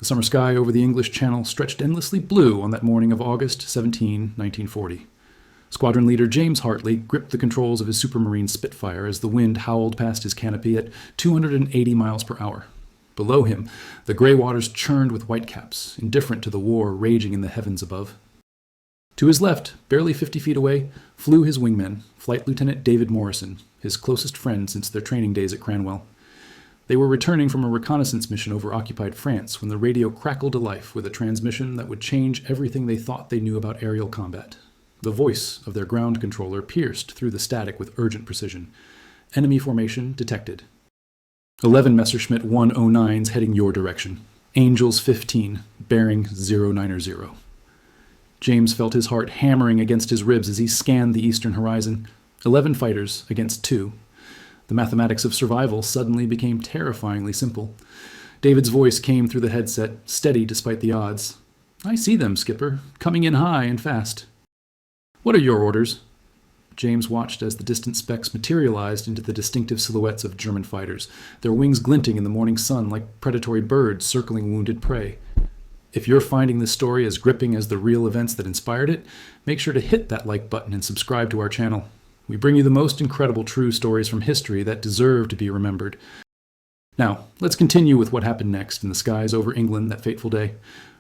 The summer sky over the English Channel stretched endlessly blue on that morning of August 17, 1940. Squadron leader James Hartley gripped the controls of his Supermarine Spitfire as the wind howled past his canopy at 280 miles per hour. Below him, the gray waters churned with whitecaps, indifferent to the war raging in the heavens above. To his left, barely 50 feet away, flew his wingman, Flight Lieutenant David Morrison, his closest friend since their training days at Cranwell. They were returning from a reconnaissance mission over occupied France when the radio crackled to life with a transmission that would change everything they thought they knew about aerial combat. The voice of their ground controller pierced through the static with urgent precision. Enemy formation detected. 11 Messerschmitt 109s heading your direction. Angels 15, bearing 090. James felt his heart hammering against his ribs as he scanned the eastern horizon. 11 fighters against 2. The mathematics of survival suddenly became terrifyingly simple. David's voice came through the headset, steady despite the odds. "I see them, Skipper, coming in high and fast." "What are your orders?" James watched as the distant specks materialized into the distinctive silhouettes of German fighters, their wings glinting in the morning sun like predatory birds circling wounded prey. If you're finding this story as gripping as the real events that inspired it, make sure to hit that like button and subscribe to our channel. We bring you the most incredible true stories from history that deserve to be remembered. Now, let's continue with what happened next in the skies over England that fateful day.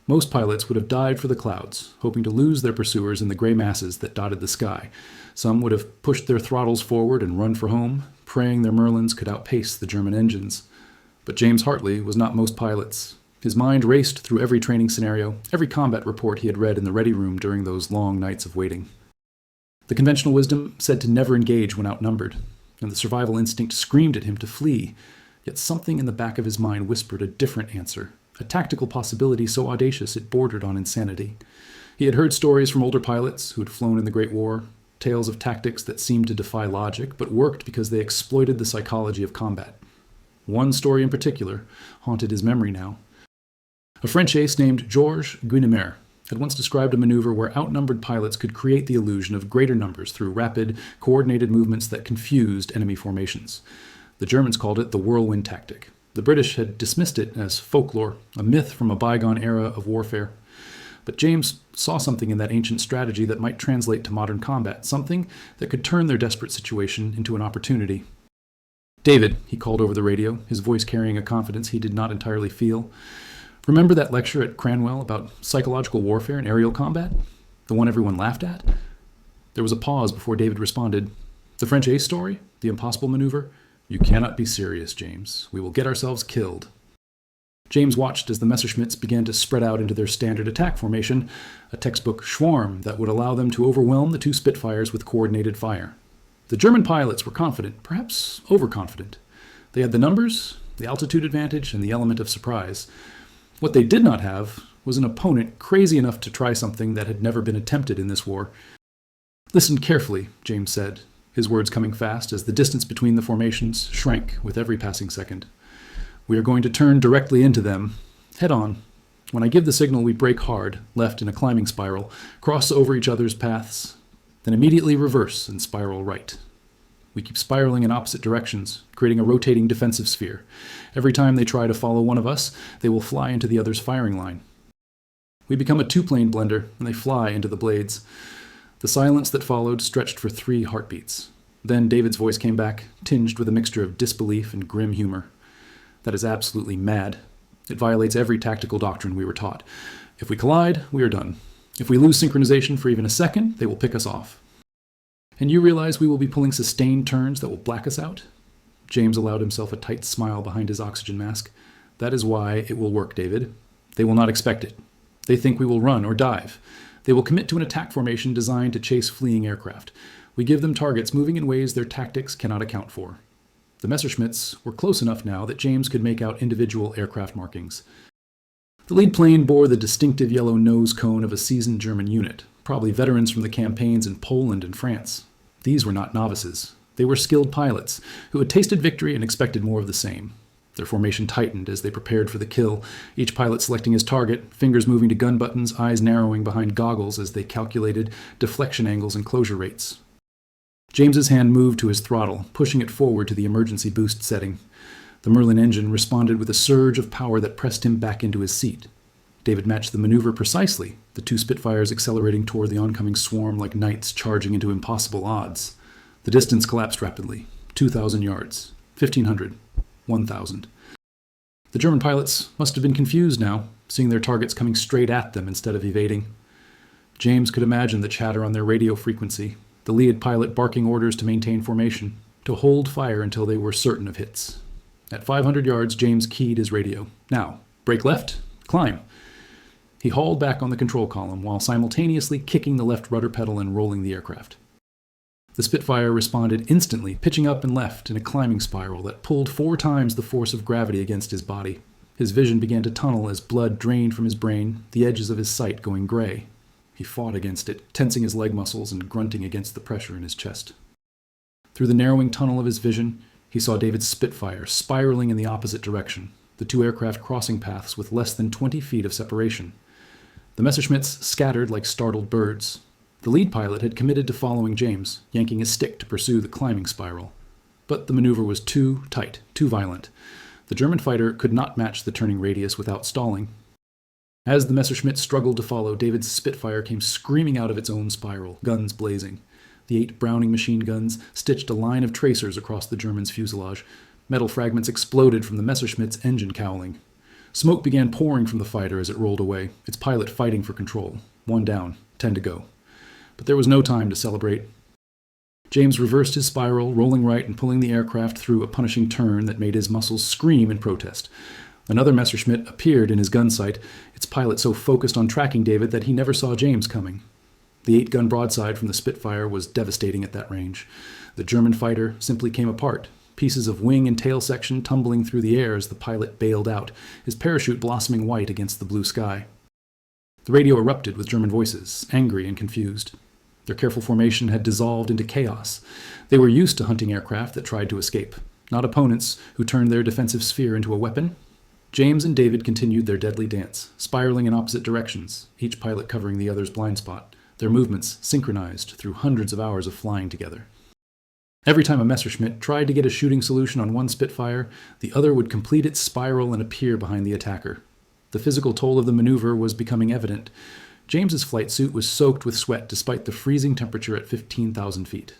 Most pilots would have dived for the clouds, hoping to lose their pursuers in the gray masses that dotted the sky. Some would have pushed their throttles forward and run for home, praying their Merlins could outpace the German engines. But James Hartley was not most pilots. His mind raced through every training scenario, every combat report he had read in the ready room during those long nights of waiting. The conventional wisdom said to never engage when outnumbered, and the survival instinct screamed at him to flee, yet something in the back of his mind whispered a different answer, a tactical possibility so audacious it bordered on insanity. He had heard stories from older pilots who had flown in the Great War, tales of tactics that seemed to defy logic, but worked because they exploited the psychology of combat. One story in particular haunted his memory now. A French ace named Georges Guynemer had once described a maneuver where outnumbered pilots could create the illusion of greater numbers through rapid, coordinated movements that confused enemy formations. The Germans called it the whirlwind tactic. The British had dismissed it as folklore, a myth from a bygone era of warfare. But James saw something in that ancient strategy that might translate to modern combat, something that could turn their desperate situation into an opportunity. "David," he called over the radio, his voice carrying a confidence he did not entirely feel. "Remember that lecture at Cranwell about psychological warfare and aerial combat? The one everyone laughed at?" There was a pause before David responded. "The French ace story? The impossible maneuver? You cannot be serious, James. We will get ourselves killed." James watched as the Messerschmitts began to spread out into their standard attack formation, a textbook swarm that would allow them to overwhelm the 2 Spitfires with coordinated fire. The German pilots were confident, perhaps overconfident. They had the numbers, the altitude advantage, and the element of surprise. What they did not have was an opponent crazy enough to try something that had never been attempted in this war. "Listen carefully," James said, his words coming fast as the distance between the formations shrank with every passing second. "We are going to turn directly into them, head on. When I give the signal, we brake hard, left in a climbing spiral, cross over each other's paths, then immediately reverse and spiral right. We keep spiraling in opposite directions, creating a rotating defensive sphere. Every time they try to follow one of us, they will fly into the other's firing line. We become a 2-plane blender, and they fly into the blades." The silence that followed stretched for 3 heartbeats. Then David's voice came back, tinged with a mixture of disbelief and grim humor. "That is absolutely mad. It violates every tactical doctrine we were taught. If we collide, we are done. If we lose synchronization for even a second, they will pick us off. And you realize we will be pulling sustained turns that will black us out?" James allowed himself a tight smile behind his oxygen mask. "That is why it will work, David. They will not expect it. They think we will run or dive. They will commit to an attack formation designed to chase fleeing aircraft. We give them targets moving in ways their tactics cannot account for." The Messerschmitts were close enough now that James could make out individual aircraft markings. The lead plane bore the distinctive yellow nose cone of a seasoned German unit, probably veterans from the campaigns in Poland and France. These were not novices. They were skilled pilots who had tasted victory and expected more of the same. Their formation tightened as they prepared for the kill, each pilot selecting his target, fingers moving to gun buttons, eyes narrowing behind goggles as they calculated deflection angles and closure rates. James's hand moved to his throttle, pushing it forward to the emergency boost setting. The Merlin engine responded with a surge of power that pressed him back into his seat. David matched the maneuver precisely, the two Spitfires accelerating toward the oncoming swarm like knights charging into impossible odds. The distance collapsed rapidly. 2,000 yards. 1,500. 1,000. The German pilots must have been confused now, seeing their targets coming straight at them instead of evading. James could imagine the chatter on their radio frequency, the lead pilot barking orders to maintain formation, to hold fire until they were certain of hits. At 500 yards, James keyed his radio. Now, brake left, climb. He hauled back on the control column while simultaneously kicking the left rudder pedal and rolling the aircraft. The Spitfire responded instantly, pitching up and left in a climbing spiral that pulled 4 times the force of gravity against his body. His vision began to tunnel as blood drained from his brain, the edges of his sight going gray. He fought against it, tensing his leg muscles and grunting against the pressure in his chest. Through the narrowing tunnel of his vision, he saw David's Spitfire spiraling in the opposite direction, the two aircraft crossing paths with less than 20 feet of separation. The Messerschmitts scattered like startled birds. The lead pilot had committed to following James, yanking his stick to pursue the climbing spiral. But the maneuver was too tight, too violent. The German fighter could not match the turning radius without stalling. As the Messerschmitt struggled to follow, David's Spitfire came screaming out of its own spiral, guns blazing. The 8 Browning machine guns stitched a line of tracers across the German's fuselage. Metal fragments exploded from the Messerschmitt's engine cowling. Smoke began pouring from the fighter as it rolled away, its pilot fighting for control. 1 down, 10 to go. But there was no time to celebrate. James reversed his spiral, rolling right and pulling the aircraft through a punishing turn that made his muscles scream in protest. Another Messerschmitt appeared in his gun sight, its pilot so focused on tracking David that he never saw James coming. The 8-gun broadside from the Spitfire was devastating at that range. The German fighter simply came apart, pieces of wing and tail section tumbling through the air as the pilot bailed out, his parachute blossoming white against the blue sky. The radio erupted with German voices, angry and confused. Their careful formation had dissolved into chaos. They were used to hunting aircraft that tried to escape, not opponents who turned their defensive sphere into a weapon. James and David continued their deadly dance, spiraling in opposite directions, each pilot covering the other's blind spot, their movements synchronized through hundreds of hours of flying together. Every time a Messerschmitt tried to get a shooting solution on one Spitfire, the other would complete its spiral and appear behind the attacker. The physical toll of the maneuver was becoming evident. James's flight suit was soaked with sweat despite the freezing temperature at 15,000 feet.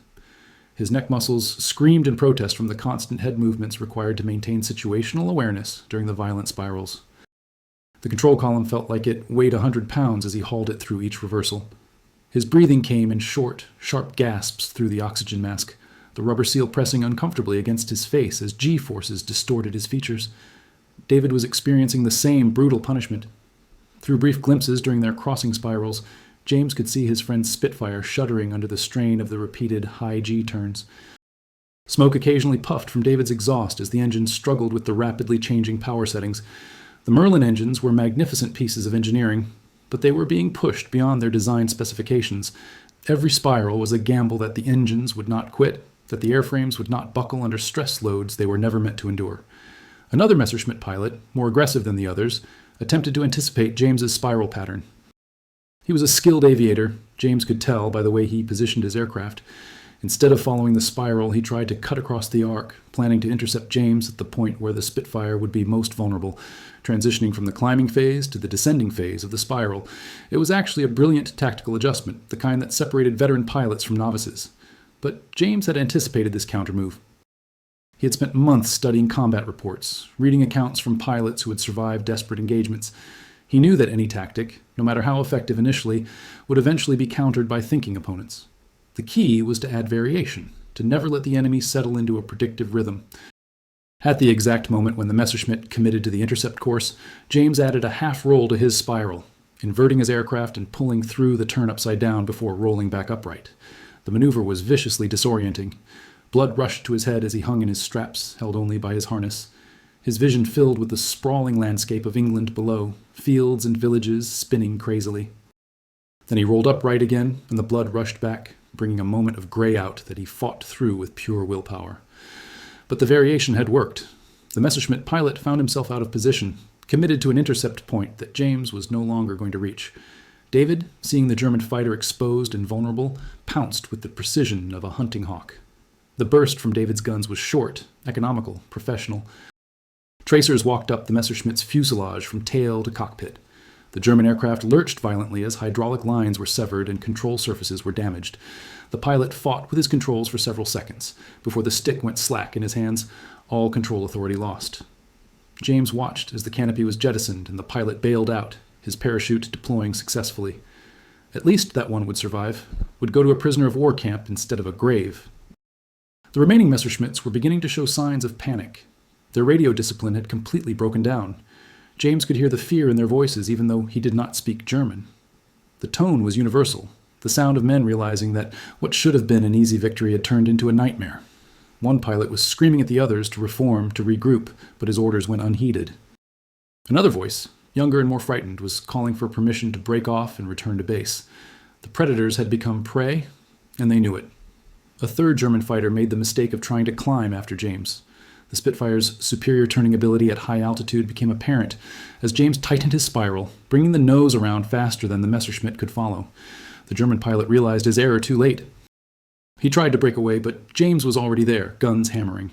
His neck muscles screamed in protest from the constant head movements required to maintain situational awareness during the violent spirals. The control column felt like it weighed 100 pounds as he hauled it through each reversal. His breathing came in short, sharp gasps through the oxygen mask, the rubber seal pressing uncomfortably against his face as G-forces distorted his features. David was experiencing the same brutal punishment. Through brief glimpses during their crossing spirals, James could see his friend's Spitfire shuddering under the strain of the repeated high G turns. Smoke occasionally puffed from David's exhaust as the engine struggled with the rapidly changing power settings. The Merlin engines were magnificent pieces of engineering, but they were being pushed beyond their design specifications. Every spiral was a gamble that the engines would not quit, that the airframes would not buckle under stress loads they were never meant to endure. Another Messerschmitt pilot, more aggressive than the others, attempted to anticipate James's spiral pattern. He was a skilled aviator, James could tell by the way he positioned his aircraft. Instead of following the spiral, he tried to cut across the arc, planning to intercept James at the point where the Spitfire would be most vulnerable, transitioning from the climbing phase to the descending phase of the spiral. It was actually a brilliant tactical adjustment, the kind that separated veteran pilots from novices. But James had anticipated this countermove. He had spent months studying combat reports, reading accounts from pilots who had survived desperate engagements. He knew that any tactic, no matter how effective initially, would eventually be countered by thinking opponents. The key was to add variation, to never let the enemy settle into a predictive rhythm. At the exact moment when the Messerschmitt committed to the intercept course, James added a half roll to his spiral, inverting his aircraft and pulling through the turn upside down before rolling back upright. The maneuver was viciously disorienting. Blood rushed to his head as he hung in his straps, held only by his harness. His vision filled with the sprawling landscape of England below, fields and villages spinning crazily. Then he rolled upright again, and the blood rushed back, bringing a moment of gray out that he fought through with pure willpower. But the variation had worked. The Messerschmitt pilot found himself out of position, committed to an intercept point that James was no longer going to reach. David, seeing the German fighter exposed and vulnerable, pounced with the precision of a hunting hawk. The burst from David's guns was short, economical, professional. Tracers walked up the Messerschmitt's fuselage from tail to cockpit. The German aircraft lurched violently as hydraulic lines were severed and control surfaces were damaged. The pilot fought with his controls for several seconds. Before the stick went slack in his hands, all control authority lost. James watched as the canopy was jettisoned and the pilot bailed out, his parachute deploying successfully. At least that one would survive, would go to a prisoner of war camp instead of a grave. The remaining Messerschmitts were beginning to show signs of panic. Their radio discipline had completely broken down. James could hear the fear in their voices even though he did not speak German. The tone was universal, the sound of men realizing that what should have been an easy victory had turned into a nightmare. One pilot was screaming at the others to reform, to regroup, but his orders went unheeded. Another voice, younger and more frightened, was calling for permission to break off and return to base. The predators had become prey, and they knew it. A third German fighter made the mistake of trying to climb after James. The Spitfire's superior turning ability at high altitude became apparent as James tightened his spiral, bringing the nose around faster than the Messerschmitt could follow. The German pilot realized his error too late. He tried to break away, but James was already there, guns hammering.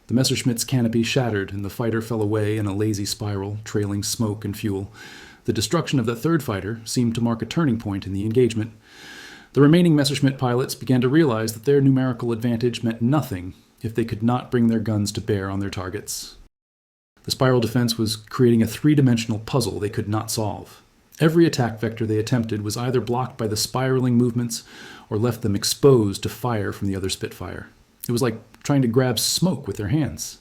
The Messerschmitt's canopy shattered, and the fighter fell away in a lazy spiral, trailing smoke and fuel. The destruction of the third fighter seemed to mark a turning point in the engagement. The remaining Messerschmitt pilots began to realize that their numerical advantage meant nothing if they could not bring their guns to bear on their targets. The spiral defense was creating a three-dimensional puzzle they could not solve. Every attack vector they attempted was either blocked by the spiraling movements or left them exposed to fire from the other Spitfire. It was like trying to grab smoke with their hands.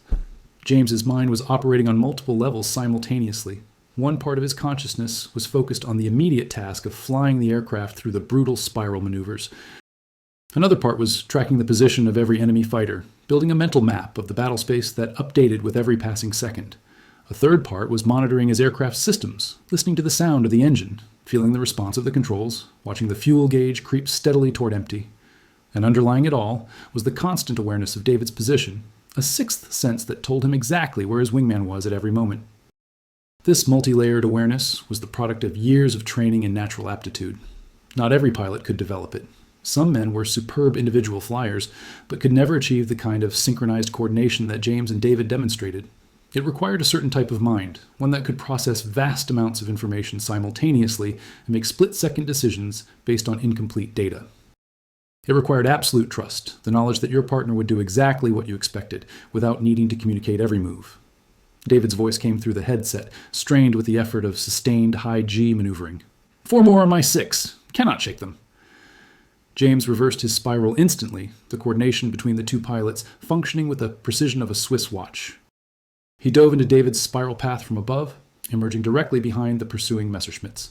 James's mind was operating on multiple levels simultaneously. One part of his consciousness was focused on the immediate task of flying the aircraft through the brutal spiral maneuvers. Another part was tracking the position of every enemy fighter, building a mental map of the battle space that updated with every passing second. A third part was monitoring his aircraft's systems, listening to the sound of the engine, feeling the response of the controls, watching the fuel gauge creep steadily toward empty. And underlying it all was the constant awareness of David's position, a sixth sense that told him exactly where his wingman was at every moment. This multi-layered awareness was the product of years of training in natural aptitude. Not every pilot could develop it. Some men were superb individual flyers, but could never achieve the kind of synchronized coordination that James and David demonstrated. It required a certain type of mind, one that could process vast amounts of information simultaneously and make split-second decisions based on incomplete data. It required absolute trust, the knowledge that your partner would do exactly what you expected, without needing to communicate every move. David's voice came through the headset, strained with the effort of sustained high G maneuvering. 4 more on my 6. Cannot shake them. James reversed his spiral instantly, the coordination between the two pilots functioning with the precision of a Swiss watch. He dove into David's spiral path from above, emerging directly behind the pursuing Messerschmitts.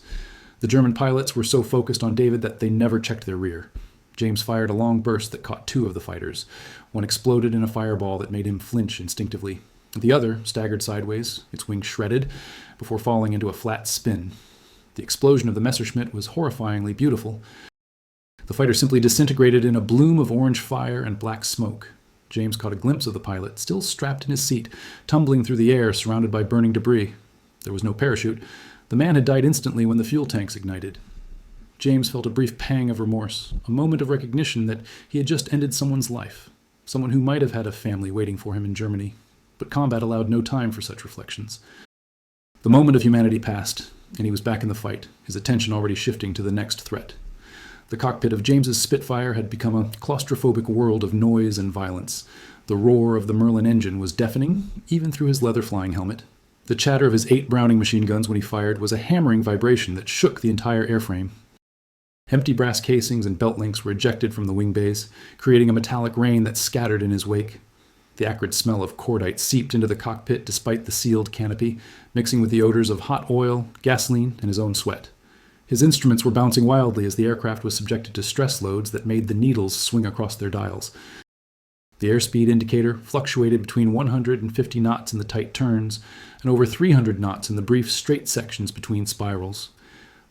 The German pilots were so focused on David that they never checked their rear. James fired a long burst that caught 2 of the fighters. One exploded in a fireball that made him flinch instinctively. The other staggered sideways, its wings shredded, before falling into a flat spin. The explosion of the Messerschmitt was horrifyingly beautiful. The fighter simply disintegrated in a bloom of orange fire and black smoke. James caught a glimpse of the pilot, still strapped in his seat, tumbling through the air surrounded by burning debris. There was no parachute. The man had died instantly when the fuel tanks ignited. James felt a brief pang of remorse, a moment of recognition that he had just ended someone's life, someone who might have had a family waiting for him in Germany. But combat allowed no time for such reflections. The moment of humanity passed, and he was back in the fight, his attention already shifting to the next threat. The cockpit of James's Spitfire had become a claustrophobic world of noise and violence. The roar of the Merlin engine was deafening, even through his leather flying helmet. The chatter of his 8 Browning machine guns when he fired was a hammering vibration that shook the entire airframe. Empty brass casings and belt links were ejected from the wing bays, creating a metallic rain that scattered in his wake. The acrid smell of cordite seeped into the cockpit despite the sealed canopy, mixing with the odors of hot oil, gasoline, and his own sweat. His instruments were bouncing wildly as the aircraft was subjected to stress loads that made the needles swing across their dials. The airspeed indicator fluctuated between 150 knots in the tight turns and over 300 knots in the brief straight sections between spirals.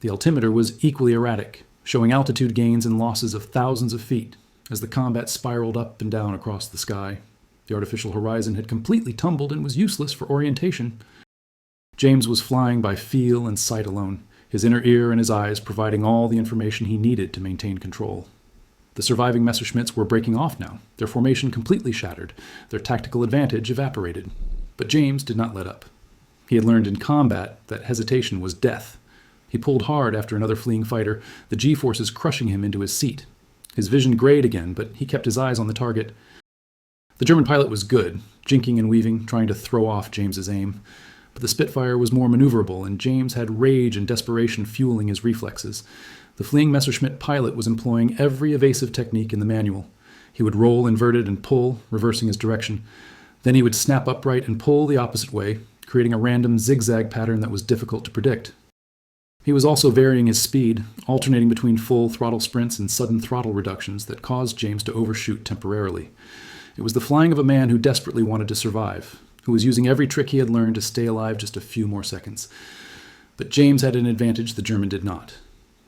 The altimeter was equally erratic, showing altitude gains and losses of thousands of feet as the combat spiraled up and down across the sky. The artificial horizon had completely tumbled and was useless for orientation. James was flying by feel and sight alone, his inner ear and his eyes providing all the information he needed to maintain control. The surviving Messerschmitts were breaking off now, their formation completely shattered, their tactical advantage evaporated. But James did not let up. He had learned in combat that hesitation was death. He pulled hard after another fleeing fighter, the G-forces crushing him into his seat. His vision grayed again, but he kept his eyes on the target. The German pilot was good, jinking and weaving, trying to throw off James's aim. But the Spitfire was more maneuverable, and James had rage and desperation fueling his reflexes. The fleeing Messerschmitt pilot was employing every evasive technique in the manual. He would roll inverted and pull, reversing his direction. Then he would snap upright and pull the opposite way, creating a random zigzag pattern that was difficult to predict. He was also varying his speed, alternating between full throttle sprints and sudden throttle reductions that caused James to overshoot temporarily. It was the flying of a man who desperately wanted to survive, who was using every trick he had learned to stay alive just a few more seconds. But James had an advantage the German did not.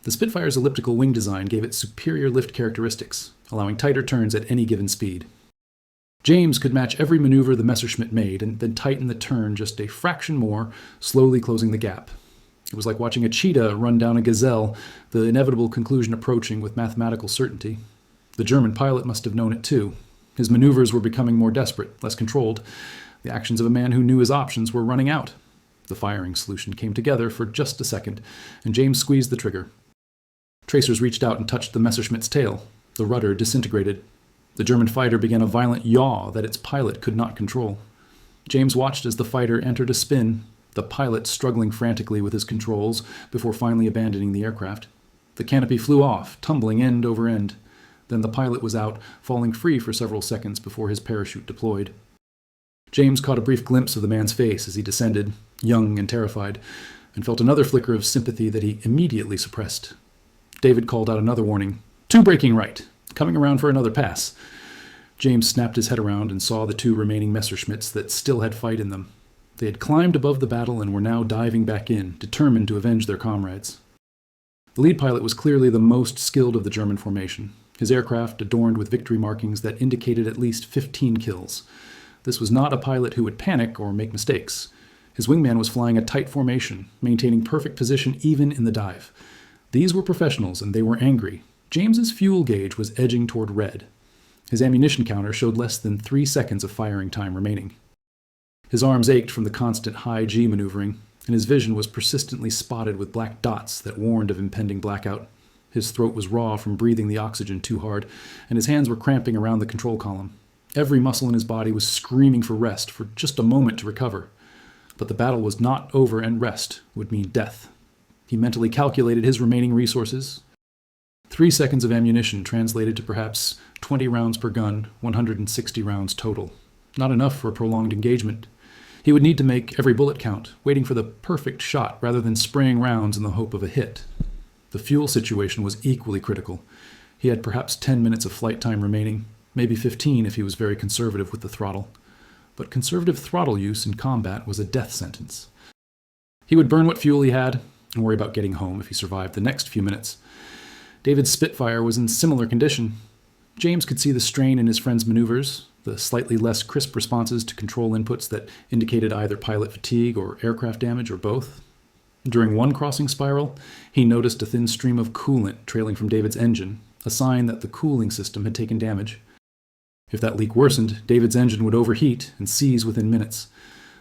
The Spitfire's elliptical wing design gave it superior lift characteristics, allowing tighter turns at any given speed. James could match every maneuver the Messerschmitt made and then tighten the turn just a fraction more, slowly closing the gap. It was like watching a cheetah run down a gazelle, the inevitable conclusion approaching with mathematical certainty. The German pilot must have known it too. His maneuvers were becoming more desperate, less controlled. The actions of a man who knew his options were running out. The firing solution came together for just a second, and James squeezed the trigger. Tracers reached out and touched the Messerschmitt's tail. The rudder disintegrated. The German fighter began a violent yaw that its pilot could not control. James watched as the fighter entered a spin, the pilot struggling frantically with his controls before finally abandoning the aircraft. The canopy flew off, tumbling end over end. Then the pilot was out, falling free for several seconds before his parachute deployed. James caught a brief glimpse of the man's face as he descended, young and terrified, and felt another flicker of sympathy that he immediately suppressed. David called out another warning. "Two braking right. Coming around for another pass." James snapped his head around and saw the two remaining Messerschmitts that still had fight in them. They had climbed above the battle and were now diving back in, determined to avenge their comrades. The lead pilot was clearly the most skilled of the German formation, his aircraft adorned with victory markings that indicated at least 15 kills. This was not a pilot who would panic or make mistakes. His wingman was flying a tight formation, maintaining perfect position even in the dive. These were professionals, and they were angry. James's fuel gauge was edging toward red. His ammunition counter showed less than 3 seconds of firing time remaining. His arms ached from the constant high G maneuvering, and his vision was persistently spotted with black dots that warned of impending blackout. His throat was raw from breathing the oxygen too hard, and his hands were cramping around the control column. Every muscle in his body was screaming for rest, for just a moment to recover. But the battle was not over, and rest would mean death. He mentally calculated his remaining resources. 3 seconds of ammunition translated to perhaps 20 rounds per gun, 160 rounds total. Not enough for a prolonged engagement. He would need to make every bullet count, waiting for the perfect shot rather than spraying rounds in the hope of a hit. The fuel situation was equally critical. He had perhaps 10 minutes of flight time remaining, maybe 15 if he was very conservative with the throttle. But conservative throttle use in combat was a death sentence. He would burn what fuel he had and worry about getting home if he survived the next few minutes. David's Spitfire was in similar condition. James could see the strain in his friend's maneuvers, the slightly less crisp responses to control inputs that indicated either pilot fatigue or aircraft damage or both. During one crossing spiral, he noticed a thin stream of coolant trailing from David's engine, a sign that the cooling system had taken damage. If that leak worsened, David's engine would overheat and seize within minutes.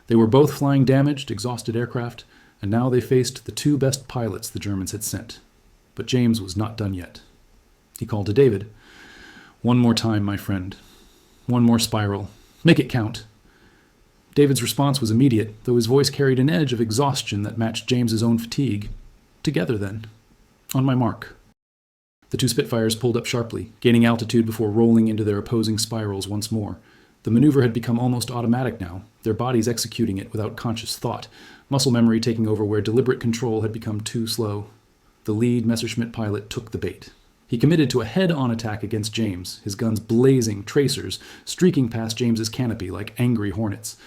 They were both flying damaged, exhausted aircraft, and now they faced the two best pilots the Germans had sent. But James was not done yet. He called to David. "One more time, my friend. One more spiral. Make it count." David's response was immediate, though his voice carried an edge of exhaustion that matched James's own fatigue. "Together, then. On my mark." The two Spitfires pulled up sharply, gaining altitude before rolling into their opposing spirals once more. The maneuver had become almost automatic now, their bodies executing it without conscious thought, muscle memory taking over where deliberate control had become too slow. The lead Messerschmitt pilot took the bait. He committed to a head-on attack against James, his guns blazing, tracers streaking past James's canopy like angry hornets.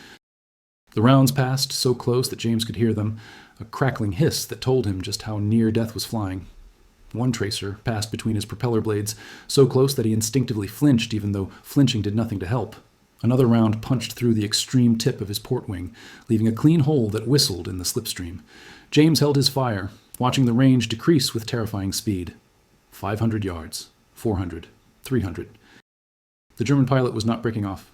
The rounds passed so close that James could hear them, a crackling hiss that told him just how near death was flying. One tracer passed between his propeller blades, so close that he instinctively flinched even though flinching did nothing to help. Another round punched through the extreme tip of his port wing, leaving a clean hole that whistled in the slipstream. James held his fire, watching the range decrease with terrifying speed. 500 yards, 400, 300. The German pilot was not breaking off.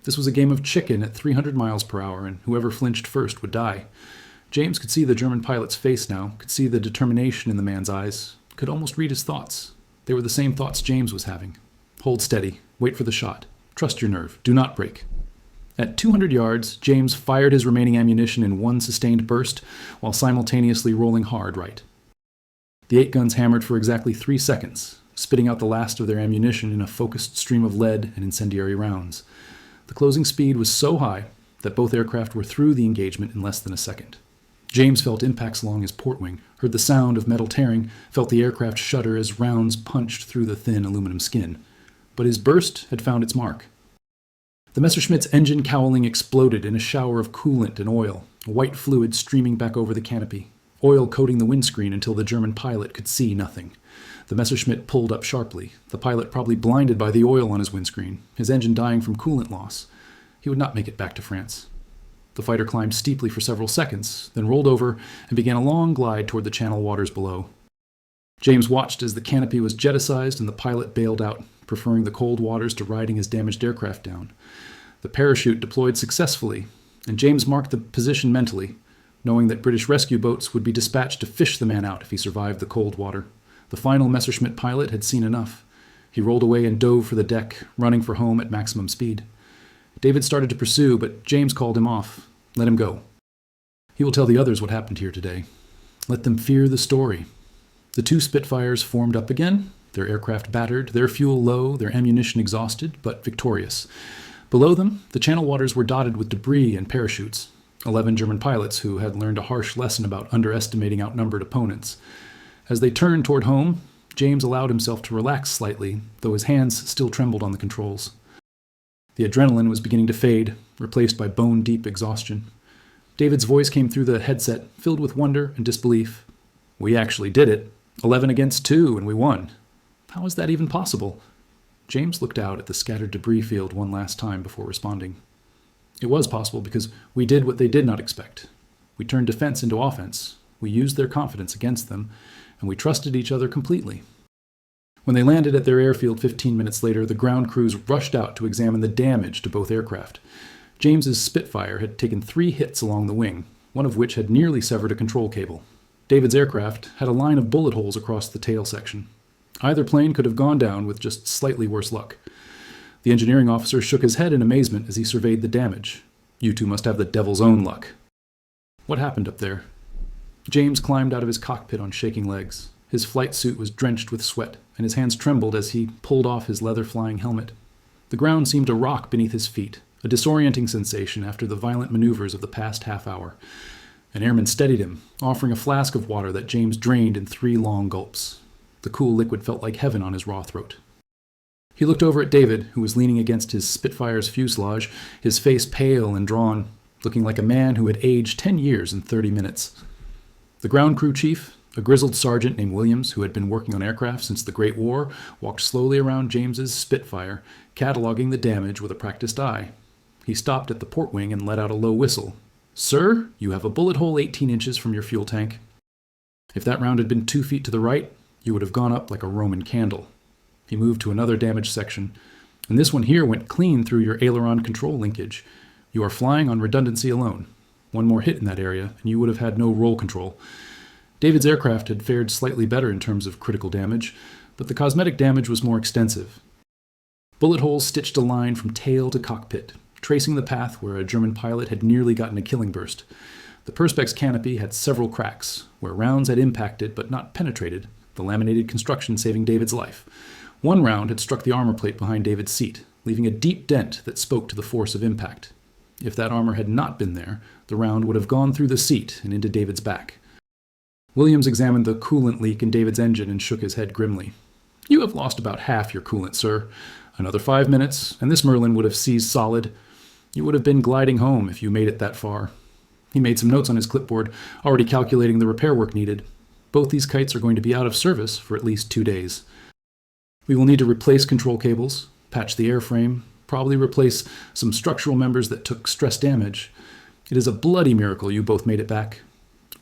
This was a game of chicken at 300 miles per hour, and whoever flinched first would die. James could see the German pilot's face now, could see the determination in the man's eyes, could almost read his thoughts. They were the same thoughts James was having. Hold steady. Wait for the shot. Trust your nerve. Do not break. At 200 yards, James fired his remaining ammunition in one sustained burst, while simultaneously rolling hard right. The 8 guns hammered for exactly 3 seconds, spitting out the last of their ammunition in a focused stream of lead and incendiary rounds. The closing speed was so high that both aircraft were through the engagement in less than a second. James felt impacts along his port wing, heard the sound of metal tearing, felt the aircraft shudder as rounds punched through the thin aluminum skin. But his burst had found its mark. The Messerschmitt's engine cowling exploded in a shower of coolant and oil, white fluid streaming back over the canopy, oil coating the windscreen until the German pilot could see nothing. The Messerschmitt pulled up sharply, the pilot probably blinded by the oil on his windscreen, his engine dying from coolant loss. He would not make it back to France. The fighter climbed steeply for several seconds, then rolled over and began a long glide toward the channel waters below. James watched as the canopy was jettisized and the pilot bailed out, preferring the cold waters to riding his damaged aircraft down. The parachute deployed successfully, and James marked the position mentally, knowing that British rescue boats would be dispatched to fish the man out if he survived the cold water. The final Messerschmitt pilot had seen enough. He rolled away and dove for the deck, running for home at maximum speed. David started to pursue, but James called him off. Let him go. He will tell the others what happened here today. Let them fear the story. The 2 Spitfires formed up again, their aircraft battered, their fuel low, their ammunition exhausted, but victorious. Below them, the channel waters were dotted with debris and parachutes. 11 German pilots who had learned a harsh lesson about underestimating outnumbered opponents. As they turned toward home, James allowed himself to relax slightly, though his hands still trembled on the controls. The adrenaline was beginning to fade, replaced by bone-deep exhaustion. David's voice came through the headset, filled with wonder and disbelief. We actually did it. 11 against 2, and we won. How is that even possible? James looked out at the scattered debris field one last time before responding. It was possible because we did what they did not expect. We turned defense into offense. We used their confidence against them, and we trusted each other completely. When they landed at their airfield 15 minutes later, the ground crews rushed out to examine the damage to both aircraft. James's Spitfire had taken 3 hits along the wing, one of which had nearly severed a control cable. David's aircraft had a line of bullet holes across the tail section. Either plane could have gone down with just slightly worse luck. The engineering officer shook his head in amazement as he surveyed the damage. You two must have the devil's own luck. What happened up there? James climbed out of his cockpit on shaking legs. His flight suit was drenched with sweat, and his hands trembled as he pulled off his leather flying helmet. The ground seemed to rock beneath his feet, a disorienting sensation after the violent maneuvers of the past half hour. An airman steadied him, offering a flask of water that James drained in 3 long gulps. The cool liquid felt like heaven on his raw throat. He looked over at David, who was leaning against his Spitfire's fuselage, his face pale and drawn, looking like a man who had aged 10 years in 30 minutes. The ground crew chief, a grizzled sergeant named Williams, who had been working on aircraft since the Great War, walked slowly around James's Spitfire, cataloging the damage with a practiced eye. He stopped at the port wing and let out a low whistle. Sir, you have a bullet hole 18 inches from your fuel tank. If that round had been 2 feet to the right, you would have gone up like a Roman candle. He moved to another damaged section, and this one here went clean through your aileron control linkage. You are flying on redundancy alone. One more hit in that area, and you would have had no roll control. David's aircraft had fared slightly better in terms of critical damage, but the cosmetic damage was more extensive. Bullet holes stitched a line from tail to cockpit, tracing the path where a German pilot had nearly gotten a killing burst. The Perspex canopy had several cracks, where rounds had impacted but not penetrated, the laminated construction saving David's life. One round had struck the armor plate behind David's seat, leaving a deep dent that spoke to the force of impact. If that armor had not been there, the round would have gone through the seat and into David's back. Williams examined the coolant leak in David's engine and shook his head grimly. You have lost about half your coolant, sir. Another 5 minutes, and this Merlin would have seized solid. You would have been gliding home if you made it that far. He made some notes on his clipboard, already calculating the repair work needed. Both these kites are going to be out of service for at least 2 days. We will need to replace control cables, patch the airframe, probably replace some structural members that took stress damage. It is a bloody miracle you both made it back.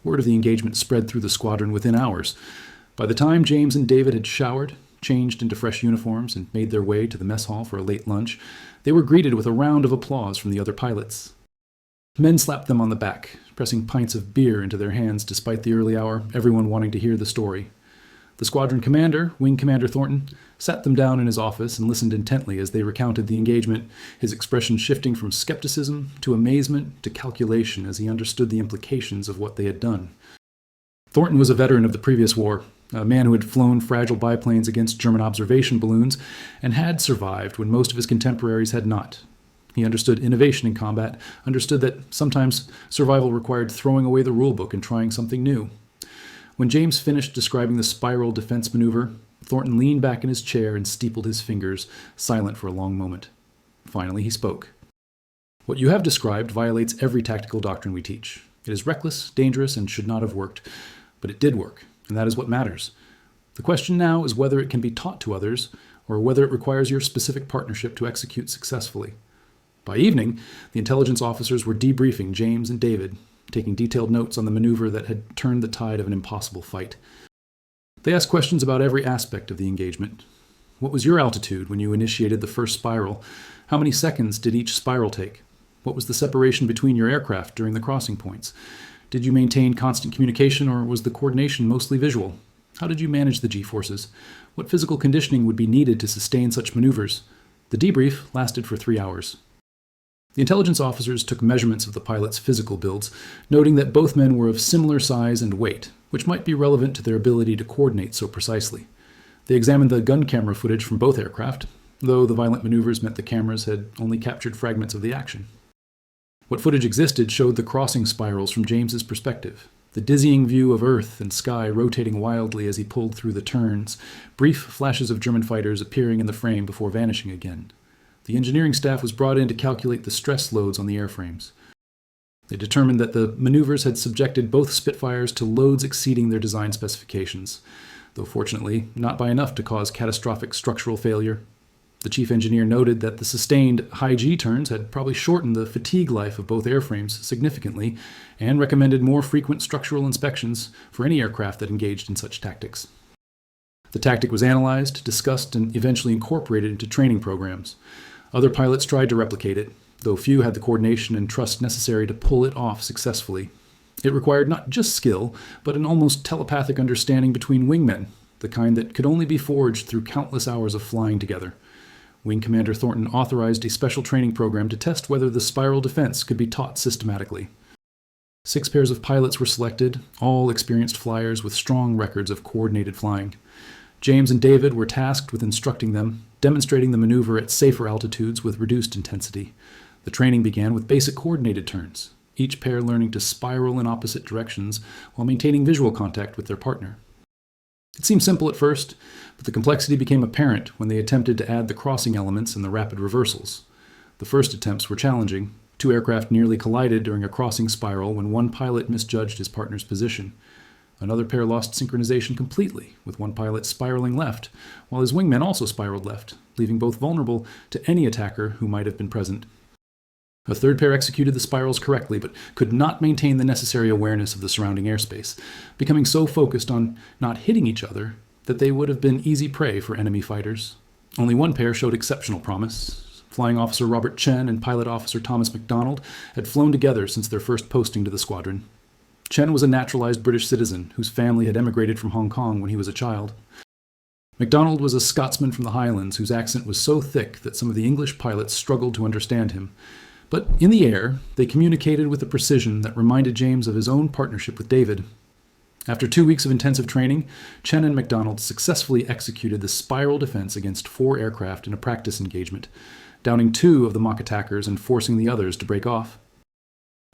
Word of the engagement spread through the squadron within hours. By the time James and David had showered, changed into fresh uniforms, and made their way to the mess hall for a late lunch, they were greeted with a round of applause from the other pilots. Men slapped them on the back, pressing pints of beer into their hands despite the early hour, everyone wanting to hear the story. The squadron commander, Wing Commander Thornton, sat them down in his office and listened intently as they recounted the engagement, his expression shifting from skepticism to amazement to calculation as he understood the implications of what they had done. Thornton was a veteran of the previous war, a man who had flown fragile biplanes against German observation balloons and had survived when most of his contemporaries had not. He understood innovation in combat, understood that sometimes survival required throwing away the rulebook and trying something new. When James finished describing the spiral defense maneuver, Thornton leaned back in his chair and steepled his fingers, silent for a long moment. Finally, he spoke. "What you have described violates every tactical doctrine we teach. It is reckless, dangerous, and should not have worked. But it did work, and that is what matters. The question now is whether it can be taught to others, or whether it requires your specific partnership to execute successfully." By evening, the intelligence officers were debriefing James and David, taking detailed notes on the maneuver that had turned the tide of an impossible fight. They asked questions about every aspect of the engagement. What was your altitude when you initiated the first spiral? How many seconds did each spiral take? What was the separation between your aircraft during the crossing points? Did you maintain constant communication, or was the coordination mostly visual? How did you manage the G-forces? What physical conditioning would be needed to sustain such maneuvers? The debrief lasted for 3 hours. The intelligence officers took measurements of the pilots' physical builds, noting that both men were of similar size and weight, which might be relevant to their ability to coordinate so precisely. They examined the gun camera footage from both aircraft, though the violent maneuvers meant the cameras had only captured fragments of the action. What footage existed showed the crossing spirals from James's perspective, the dizzying view of earth and sky rotating wildly as he pulled through the turns, brief flashes of German fighters appearing in the frame before vanishing again. The engineering staff was brought in to calculate the stress loads on the airframes. They determined that the maneuvers had subjected both Spitfires to loads exceeding their design specifications, though fortunately not by enough to cause catastrophic structural failure. The chief engineer noted that the sustained high G turns had probably shortened the fatigue life of both airframes significantly, and recommended more frequent structural inspections for any aircraft that engaged in such tactics. The tactic was analyzed, discussed, and eventually incorporated into training programs. Other pilots tried to replicate it, though few had the coordination and trust necessary to pull it off successfully. It required not just skill, but an almost telepathic understanding between wingmen, the kind that could only be forged through countless hours of flying together. Wing Commander Thornton authorized a special training program to test whether the spiral defense could be taught systematically. 6 pairs of pilots were selected, all experienced flyers with strong records of coordinated flying. James and David were tasked with instructing them, demonstrating the maneuver at safer altitudes with reduced intensity. The training began with basic coordinated turns, each pair learning to spiral in opposite directions while maintaining visual contact with their partner. It seemed simple at first, but the complexity became apparent when they attempted to add the crossing elements and the rapid reversals. The first attempts were challenging. 2 aircraft nearly collided during a crossing spiral when one pilot misjudged his partner's position. Another pair lost synchronization completely, with one pilot spiraling left, while his wingmen also spiraled left, leaving both vulnerable to any attacker who might have been present. A third pair executed the spirals correctly, but could not maintain the necessary awareness of the surrounding airspace, becoming so focused on not hitting each other that they would have been easy prey for enemy fighters. Only one pair showed exceptional promise. Flying Officer Robert Chen and Pilot Officer Thomas MacDonald had flown together since their first posting to the squadron. Chen was a naturalized British citizen whose family had emigrated from Hong Kong when he was a child. MacDonald was a Scotsman from the Highlands whose accent was so thick that some of the English pilots struggled to understand him. But in the air, they communicated with a precision that reminded James of his own partnership with David. After 2 weeks of intensive training, Chen and MacDonald successfully executed the spiral defense against 4 aircraft in a practice engagement, downing 2 of the mock attackers and forcing the others to break off.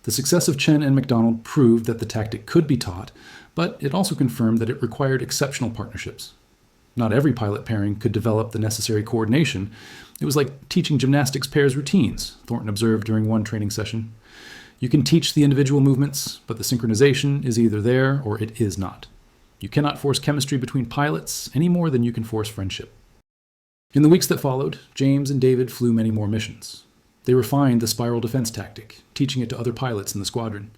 The success of Chen and MacDonald proved that the tactic could be taught, but it also confirmed that it required exceptional partnerships. Not every pilot pairing could develop the necessary coordination. It was like teaching gymnastics pairs routines, Thornton observed during one training session. You can teach the individual movements, but the synchronization is either there or it is not. You cannot force chemistry between pilots any more than you can force friendship. In the weeks that followed, James and David flew many more missions. They refined the spiral defense tactic, teaching it to other pilots in the squadron.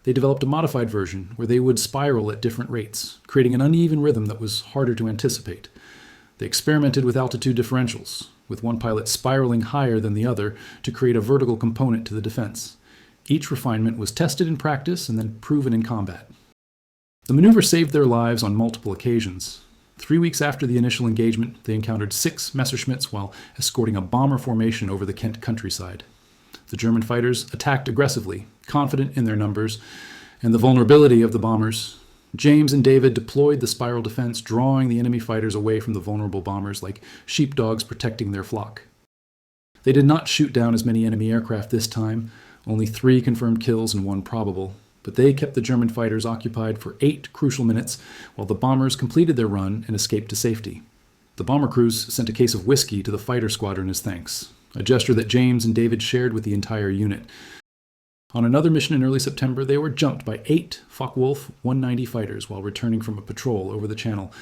They developed a modified version where they would spiral at different rates, creating an uneven rhythm that was harder to anticipate. They experimented with altitude differentials, with one pilot spiraling higher than the other to create a vertical component to the defense. Each refinement was tested in practice and then proven in combat. The maneuver saved their lives on multiple occasions. 3 weeks after the initial engagement, they encountered 6 Messerschmitts while escorting a bomber formation over the Kent countryside. The German fighters attacked aggressively, confident in their numbers and the vulnerability of the bombers. James and David deployed the spiral defense, drawing the enemy fighters away from the vulnerable bombers like sheepdogs protecting their flock. They did not shoot down as many enemy aircraft this time, only 3 confirmed kills and 1 probable, but they kept the German fighters occupied for 8 crucial minutes while the bombers completed their run and escaped to safety. The bomber crews sent a case of whiskey to the fighter squadron as thanks, a gesture that James and David shared with the entire unit. On another mission in early September, they were jumped by 8 Focke-Wulf 190 fighters while returning from a patrol over the Channel.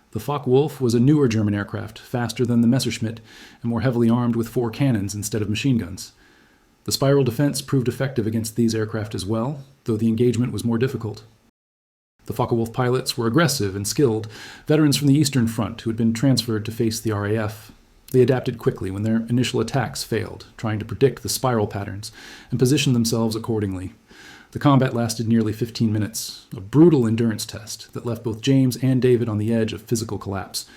The Focke-Wulf was a newer German aircraft, faster than the Messerschmitt, and more heavily armed with 4 cannons instead of machine guns. The spiral defense proved effective against these aircraft as well, though the engagement was more difficult. The Focke-Wulf pilots were aggressive and skilled, veterans from the Eastern Front who had been transferred to face the RAF. They adapted quickly when their initial attacks failed, trying to predict the spiral patterns and position themselves accordingly. The combat lasted nearly 15 minutes, a brutal endurance test that left both James and David on the edge of physical collapse.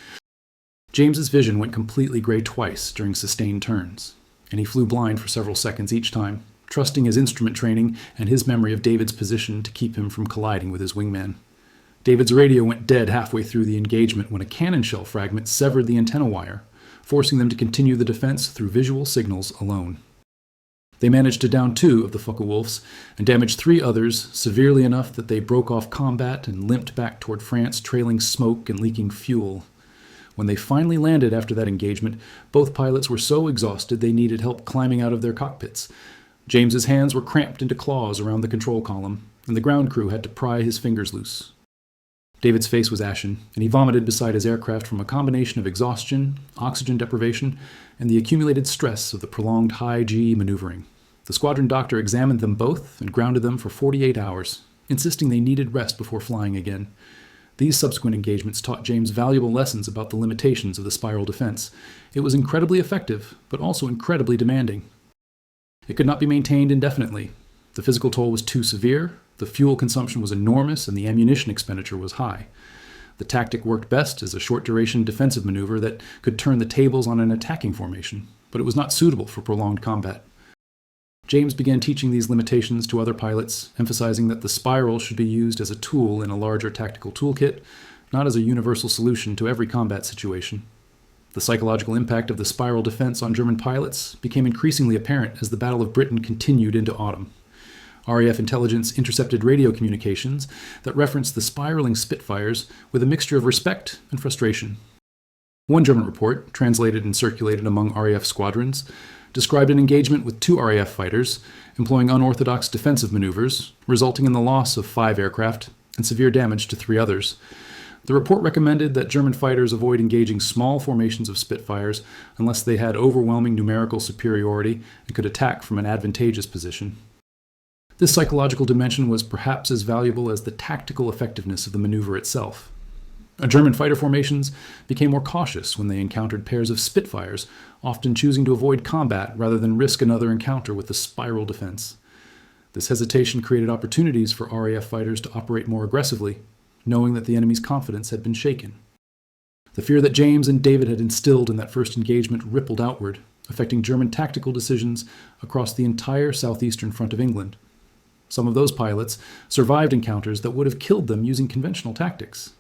James's vision went completely gray twice during sustained turns, and he flew blind for several seconds each time, trusting his instrument training and his memory of David's position to keep him from colliding with his wingman. David's radio went dead halfway through the engagement when a cannon shell fragment severed the antenna wire, forcing them to continue the defense through visual signals alone. They managed to down 2 of the Focke-Wulfs and damaged 3 others severely enough that they broke off combat and limped back toward France, trailing smoke and leaking fuel. When they finally landed after that engagement, both pilots were so exhausted they needed help climbing out of their cockpits. James's hands were cramped into claws around the control column, and the ground crew had to pry his fingers loose. David's face was ashen, and he vomited beside his aircraft from a combination of exhaustion, oxygen deprivation, and the accumulated stress of the prolonged high-G maneuvering. The squadron doctor examined them both and grounded them for 48 hours, insisting they needed rest before flying again. These subsequent engagements taught James valuable lessons about the limitations of the spiral defense. It was incredibly effective, but also incredibly demanding. It could not be maintained indefinitely. The physical toll was too severe, the fuel consumption was enormous, and the ammunition expenditure was high. The tactic worked best as a short-duration defensive maneuver that could turn the tables on an attacking formation, but it was not suitable for prolonged combat. James began teaching these limitations to other pilots, emphasizing that the spiral should be used as a tool in a larger tactical toolkit, not as a universal solution to every combat situation. The psychological impact of the spiral defense on German pilots became increasingly apparent as the Battle of Britain continued into autumn. RAF intelligence intercepted radio communications that referenced the spiraling Spitfires with a mixture of respect and frustration. One German report, translated and circulated among RAF squadrons, described an engagement with 2 RAF fighters employing unorthodox defensive maneuvers, resulting in the loss of 5 aircraft and severe damage to 3 others. The report recommended that German fighters avoid engaging small formations of Spitfires unless they had overwhelming numerical superiority and could attack from an advantageous position. This psychological dimension was perhaps as valuable as the tactical effectiveness of the maneuver itself. German fighter formations became more cautious when they encountered pairs of Spitfires, often choosing to avoid combat rather than risk another encounter with the spiral defense. This hesitation created opportunities for RAF fighters to operate more aggressively, knowing that the enemy's confidence had been shaken. The fear that James and David had instilled in that first engagement rippled outward, affecting German tactical decisions across the entire southeastern front of England. Some of those pilots survived encounters that would have killed them using conventional tactics.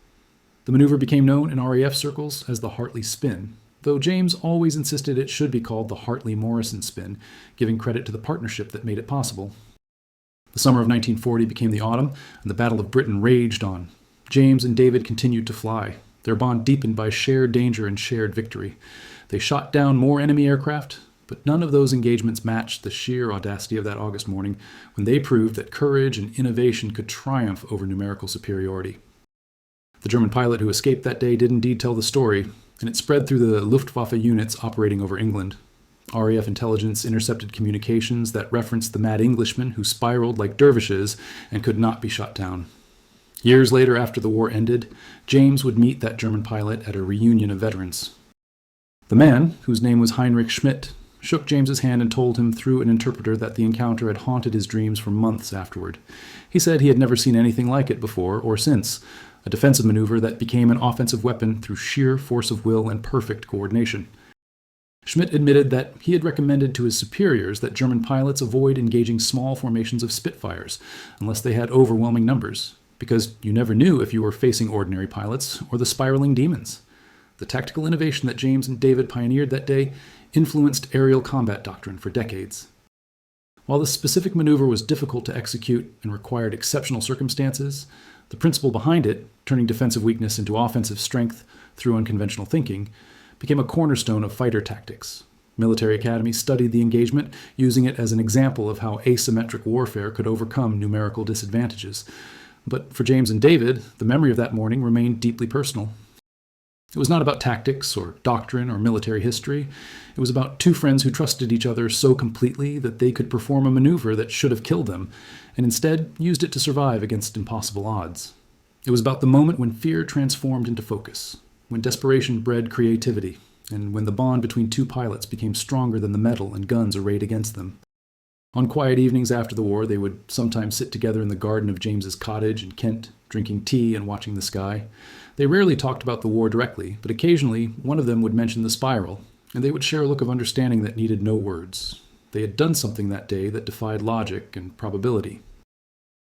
The maneuver became known in RAF circles as the Hartley Spin, though James always insisted it should be called the Hartley-Morrison Spin, giving credit to the partnership that made it possible. The summer of 1940 became the autumn, and the Battle of Britain raged on. James and David continued to fly, their bond deepened by shared danger and shared victory. They shot down more enemy aircraft, but none of those engagements matched the sheer audacity of that August morning when they proved that courage and innovation could triumph over numerical superiority. The German pilot who escaped that day did indeed tell the story, and it spread through the Luftwaffe units operating over England. RAF intelligence intercepted communications that referenced the mad Englishmen who spiraled like dervishes and could not be shot down. Years later, after the war ended, James would meet that German pilot at a reunion of veterans. The man, whose name was Heinrich Schmidt, shook James's hand and told him through an interpreter that the encounter had haunted his dreams for months afterward. He said he had never seen anything like it before or since, a defensive maneuver that became an offensive weapon through sheer force of will and perfect coordination. Schmidt admitted that he had recommended to his superiors that German pilots avoid engaging small formations of Spitfires unless they had overwhelming numbers, because you never knew if you were facing ordinary pilots or the spiraling demons. The tactical innovation that James and David pioneered that day influenced aerial combat doctrine for decades. While this specific maneuver was difficult to execute and required exceptional circumstances, the principle behind it, turning defensive weakness into offensive strength through unconventional thinking, became a cornerstone of fighter tactics. Military academies studied the engagement, using it as an example of how asymmetric warfare could overcome numerical disadvantages. But for James and David, the memory of that morning remained deeply personal. It was not about tactics or doctrine or military history. It was about two friends who trusted each other so completely that they could perform a maneuver that should have killed them, and instead used it to survive against impossible odds. It was about the moment when fear transformed into focus, when desperation bred creativity, and when the bond between two pilots became stronger than the metal and guns arrayed against them. On quiet evenings after the war, they would sometimes sit together in the garden of James's cottage in Kent, drinking tea and watching the sky. They rarely talked about the war directly, but occasionally one of them would mention the spiral, and they would share a look of understanding that needed no words. They had done something that day that defied logic and probability.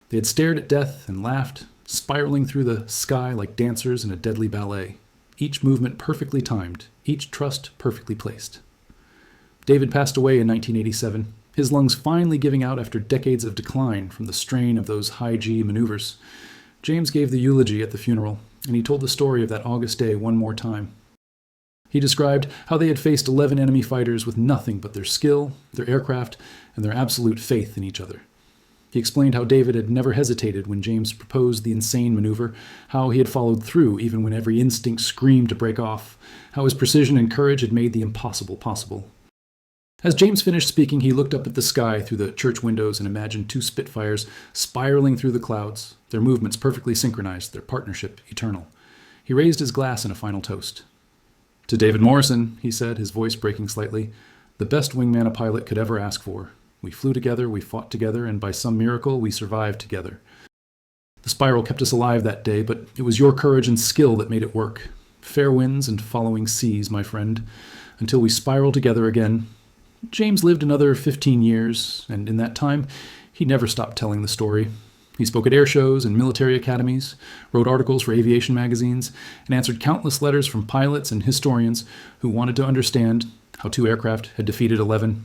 They had stared at death and laughed, spiraling through the sky like dancers in a deadly ballet, each movement perfectly timed, each trust perfectly placed. David passed away in 1987, his lungs finally giving out after decades of decline from the strain of those high-G maneuvers. James gave the eulogy at the funeral, and he told the story of that August day one more time. He described how they had faced 11 enemy fighters with nothing but their skill, their aircraft, and their absolute faith in each other. He explained how David had never hesitated when James proposed the insane maneuver, how he had followed through even when every instinct screamed to break off, how his precision and courage had made the impossible possible. As James finished speaking, he looked up at the sky through the church windows and imagined two Spitfires spiraling through the clouds, their movements perfectly synchronized, their partnership eternal. He raised his glass in a final toast. "To David Morrison," he said, his voice breaking slightly, "the best wingman a pilot could ever ask for. We flew together, we fought together, and by some miracle, we survived together. The spiral kept us alive that day, but it was your courage and skill that made it work. Fair winds and following seas, my friend, until we spiral together again." James lived another 15 years, and in that time, he never stopped telling the story. He spoke at air shows and military academies, wrote articles for aviation magazines, and answered countless letters from pilots and historians who wanted to understand how two aircraft had defeated 11.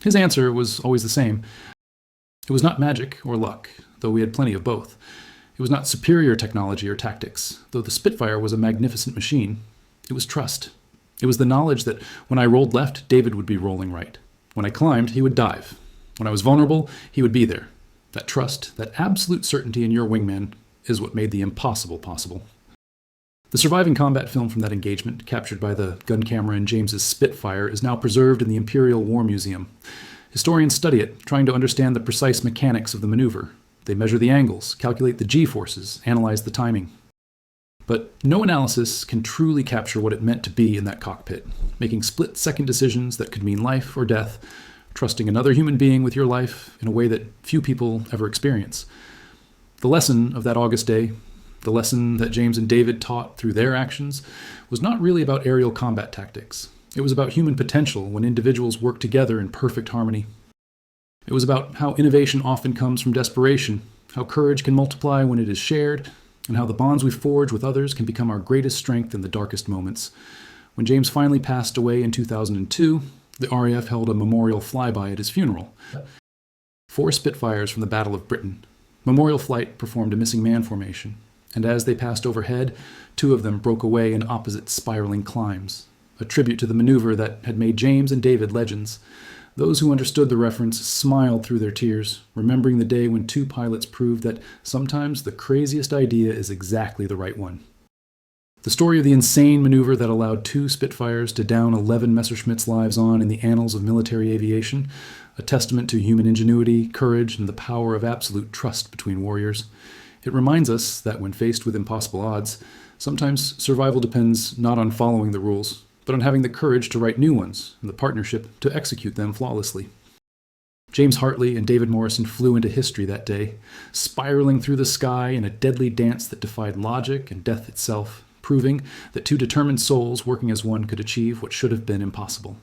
His answer was always the same. It was not magic or luck, though we had plenty of both. It was not superior technology or tactics, though the Spitfire was a magnificent machine. It was trust. It was the knowledge that when I rolled left, David would be rolling right. When I climbed, he would dive. When I was vulnerable, he would be there. That trust, that absolute certainty in your wingman, is what made the impossible possible. The surviving combat film from that engagement, captured by the gun camera in James's Spitfire, is now preserved in the Imperial War Museum. Historians study it, trying to understand the precise mechanics of the maneuver. They measure the angles, calculate the G-forces, analyze the timing. But no analysis can truly capture what it meant to be in that cockpit, making split-second decisions that could mean life or death, trusting another human being with your life in a way that few people ever experience. The lesson of that August day, the lesson that James and David taught through their actions, was not really about aerial combat tactics. It was about human potential when individuals work together in perfect harmony. It was about how innovation often comes from desperation, how courage can multiply when it is shared, and how the bonds we forge with others can become our greatest strength in the darkest moments. When James finally passed away in 2002, the RAF held a memorial flyby at his funeral. 4 Spitfires from the Battle of Britain. Memorial Flight performed a missing man formation, and as they passed overhead, 2 of them broke away in opposite spiraling climbs, a tribute to the maneuver that had made James and David legends. Those who understood the reference smiled through their tears, remembering the day when 2 pilots proved that sometimes the craziest idea is exactly the right one. The story of the insane maneuver that allowed 2 Spitfires to down 11 Messerschmitts lives on in the annals of military aviation, a testament to human ingenuity, courage, and the power of absolute trust between warriors. It reminds us that when faced with impossible odds, sometimes survival depends not on following the rules, but on having the courage to write new ones and the partnership to execute them flawlessly. James Hartley and David Morrison flew into history that day, spiraling through the sky in a deadly dance that defied logic and death itself, proving that two determined souls working as one could achieve what should have been impossible.